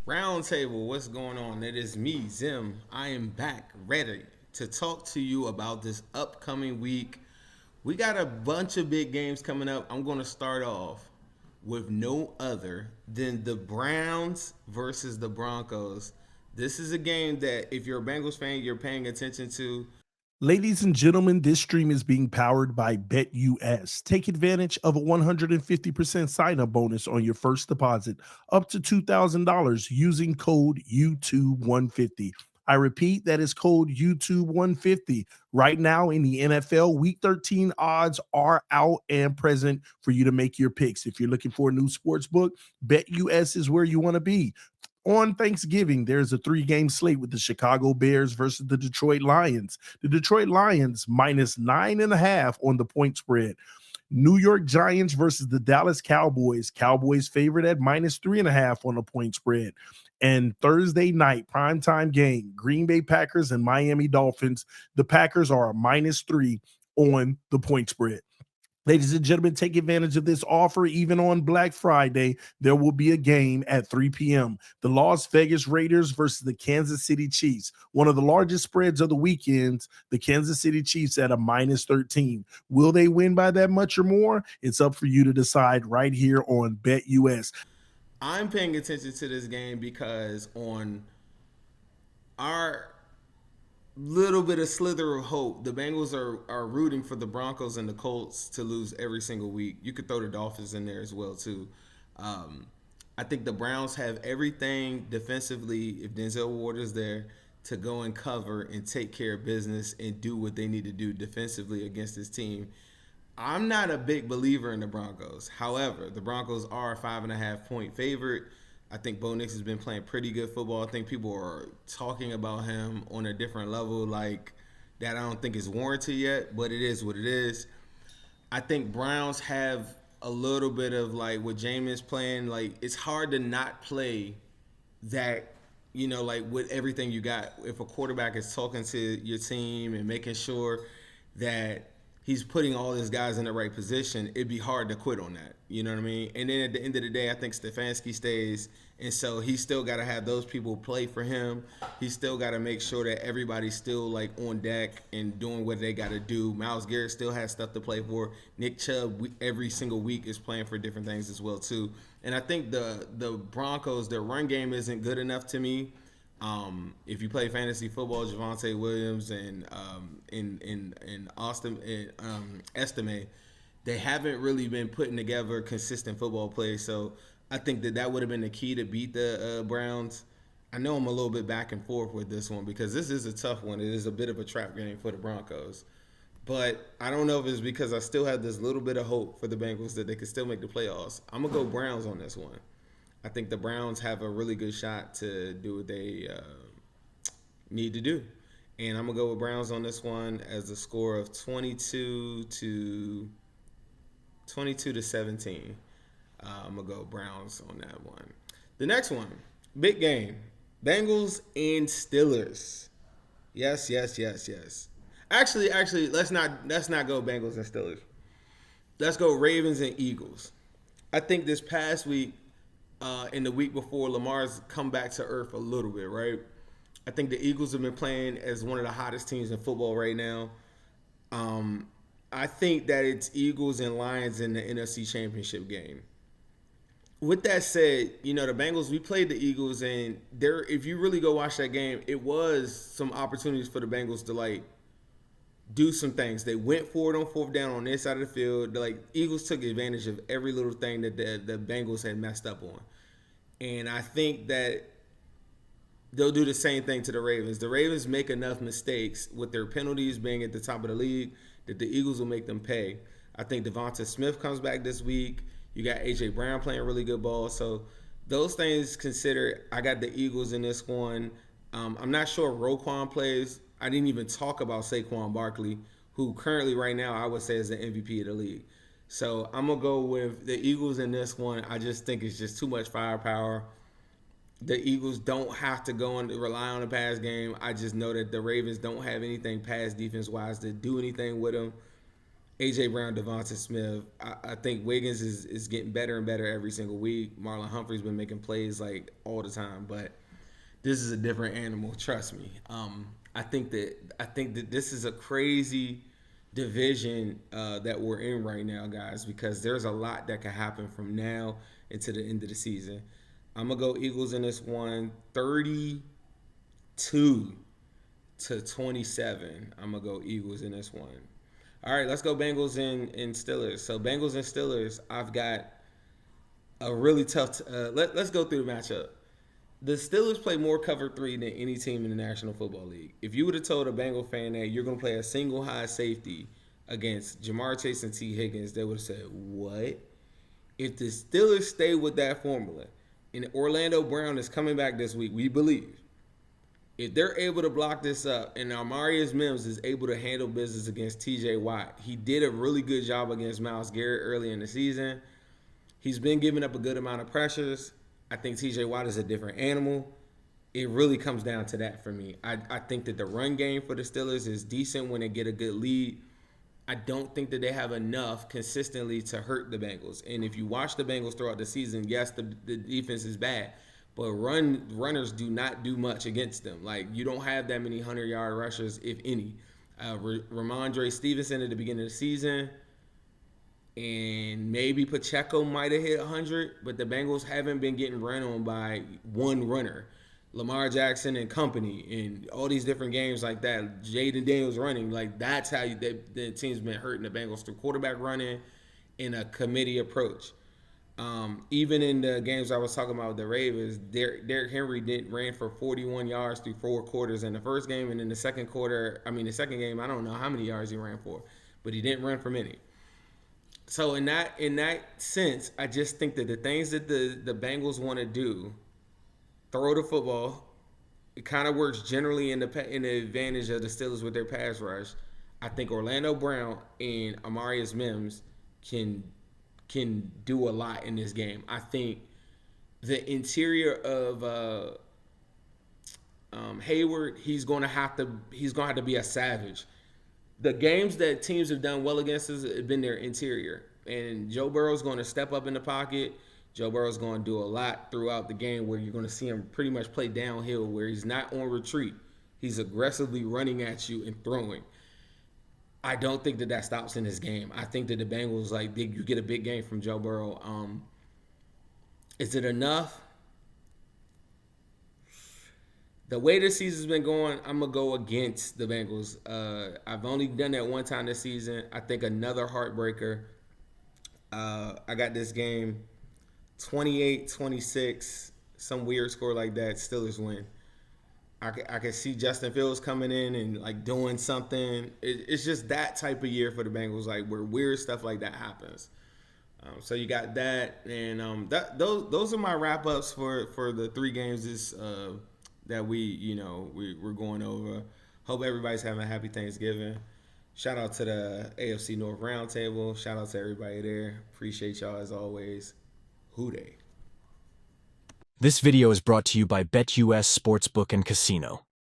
Roundtable, what's going on? It is me, Zim. I am back, ready to talk to you about this upcoming week. We got a bunch of big games coming up. I'm going to start off with no other than the Browns versus the Broncos. This is a game that, if you're a Bengals fan, you're paying attention to. Ladies and gentlemen, this stream is being powered by BetUS. Take advantage of a 150% sign up bonus on your first deposit up to $2,000 using code YouTube150. I repeat, that is code YouTube150. Right now in the NFL, week 13 odds are out and present for you to make your picks. If you're looking for a new sports book, BetUS is where you want to be. On Thanksgiving, there's a 3-game slate with the Chicago Bears versus the Detroit Lions. The Detroit Lions minus 9.5 on the point spread. New York Giants versus the Dallas Cowboys. Cowboys favored at minus 3.5 on the point spread. And Thursday night, primetime game, Green Bay Packers and Miami Dolphins. The Packers are a minus 3 on the point spread. Ladies and gentlemen, take advantage of this offer. Even on Black Friday, there will be a game at 3 p.m. The Las Vegas Raiders versus the Kansas City Chiefs. One of the largest spreads of the weekends, the Kansas City Chiefs at a minus 13. Will they win by that much or more? It's up for you to decide right here on BetUS. I'm paying attention to this game because on our little bit of slither of hope. The Bengals are rooting for the Broncos and the Colts to lose every single week. You could throw the Dolphins in there as well too. Um, I think the Browns have everything defensively if Denzel Ward is there to go and cover and take care of business and do what they need to do defensively against this team. I'm not a big believer in the Broncos. However, the Broncos are a 5.5 point favorite. I think Bo Nix has been playing pretty good football. I think people are talking about him on a different level, like that. I don't think is warranted yet, but it is what it is. I think Browns have a little bit of like what Jameis playing. Like it's hard to not play that, like with everything you got. If a quarterback is talking to your team and making sure that he's putting all his guys in the right position, it'd be hard to quit on that. You know what I mean? And then at the end of the day, I think Stefanski stays. And so he's still got to have those people play for him. He's still got to make sure that everybody's still like on deck and doing what they got to do. Myles Garrett still has stuff to play for. Nick Chubb every single week is playing for different things as well too. And I think the Broncos, their run game isn't good enough to me. If you play fantasy football, Javonte Williams and Austin and Estime, they haven't really been putting together consistent football plays. So I think that would have been the key to beat the Browns. I know I'm a little bit back and forth with this one because this is a tough one. It is a bit of a trap game for the Broncos. But I don't know if it's because I still have this little bit of hope for the Bengals that they could still make the playoffs. I'm going to go Browns on this one. I think the Browns have a really good shot to do what they need to do. And I'm going to go with Browns on this one as a score of 22-17. I'm going to go Browns on that one. The next one, big game. Bengals and Steelers. Yes, yes, yes, yes. Actually, let's not go Bengals and Steelers. Let's go Ravens and Eagles. I think this past week and the week before, Lamar's come back to earth a little bit, right? I think the Eagles have been playing as one of the hottest teams in football right now. I think that it's Eagles and Lions in the NFC Championship game. With that said, the Bengals, we played the Eagles, and if you really go watch that game, it was some opportunities for the Bengals to like do some things. They went for it on fourth down on their side of the field. Eagles took advantage of every little thing that the Bengals had messed up on. And I think that they'll do the same thing to the Ravens. The Ravens make enough mistakes with their penalties being at the top of the league that the Eagles will make them pay. I think Devonta Smith comes back this week. You got A.J. Brown playing really good ball. So those things considered, I got the Eagles in this one. I'm not sure if Roquan plays. I didn't even talk about Saquon Barkley, who currently right now I would say is the MVP of the league. So I'm going to go with the Eagles in this one. I just think it's just too much firepower. The Eagles don't have to go and rely on the pass game. I just know that the Ravens don't have anything pass defense-wise to do anything with them. AJ Brown, Devonta Smith. I think Wiggins is getting better and better every single week. Marlon Humphrey's been making plays like all the time, but this is a different animal. Trust me. I think that this is a crazy division that we're in right now, guys, because there's a lot that can happen from now into the end of the season. I'm gonna go Eagles in this one, 32-27. I'm gonna go Eagles in this one. All right, let's go Bengals and Steelers. So Bengals and Steelers, I've got a really tough. Let's go through the matchup. The Steelers play more cover three than any team in the National Football League. If you would have told a Bengal fan that you're going to play a single high safety against Jamar Chase and T. Higgins, they would have said, "What?" If the Steelers stay with that formula, and Orlando Brown is coming back this week, we believe. If they're able to block this up and Amarius Mims is able to handle business against TJ Watt, he did a really good job against Myles Garrett early in the season. He's been giving up a good amount of pressures. I think TJ Watt is a different animal. It really comes down to that for me. I think that the run game for the Steelers is decent when they get a good lead. I don't think that they have enough consistently to hurt the Bengals. And if you watch the Bengals throughout the season, yes, the defense is bad, but runners do not do much against them. Like, you don't have that many 100-yard rushers, if any. Ramondre Stevenson at the beginning of the season, and maybe Pacheco might have hit 100, but the Bengals haven't been getting run on by one runner. Lamar Jackson and company and all these different games like that. Jaden Daniels running. Like, that's how the team's been hurting the Bengals through quarterback running and a committee approach. Even in the games I was talking about with the Ravens, Derrick Henry ran for 41 yards through 4 quarters in the first game, and in the second game, I don't know how many yards he ran for, but he didn't run for many. So in that sense, I just think that the things that the Bengals want to do, throw the football, it kind of works generally in the advantage of the Steelers with their pass rush. I think Orlando Brown and Amarius Mims can do a lot in this game. I think the interior of Hayward, he's gonna have to be a savage. The games that teams have done well against us have been their interior. And Joe Burrow's going to step up in the pocket. Joe Burrow's going to do a lot throughout the game where you're going to see him pretty much play downhill, where he's not on retreat. He's aggressively running at you and throwing. I don't think that stops in this game. I think that the Bengals, you get a big game from Joe Burrow. Is it enough? The way this season's been going, I'm going to go against the Bengals. I've only done that one time this season. I think another heartbreaker. I got this game 28-26, some weird score like that. Steelers win. I can see Justin Fields coming in and doing something. It's just that type of year for the Bengals, where weird stuff like that happens. So you got that, and those are my wrap ups for the 3 games that we're going over. Hope everybody's having a happy Thanksgiving. Shout out to the AFC North Roundtable. Shout out to everybody there. Appreciate y'all as always. Hooday. This video is brought to you by BetUS Sportsbook and Casino.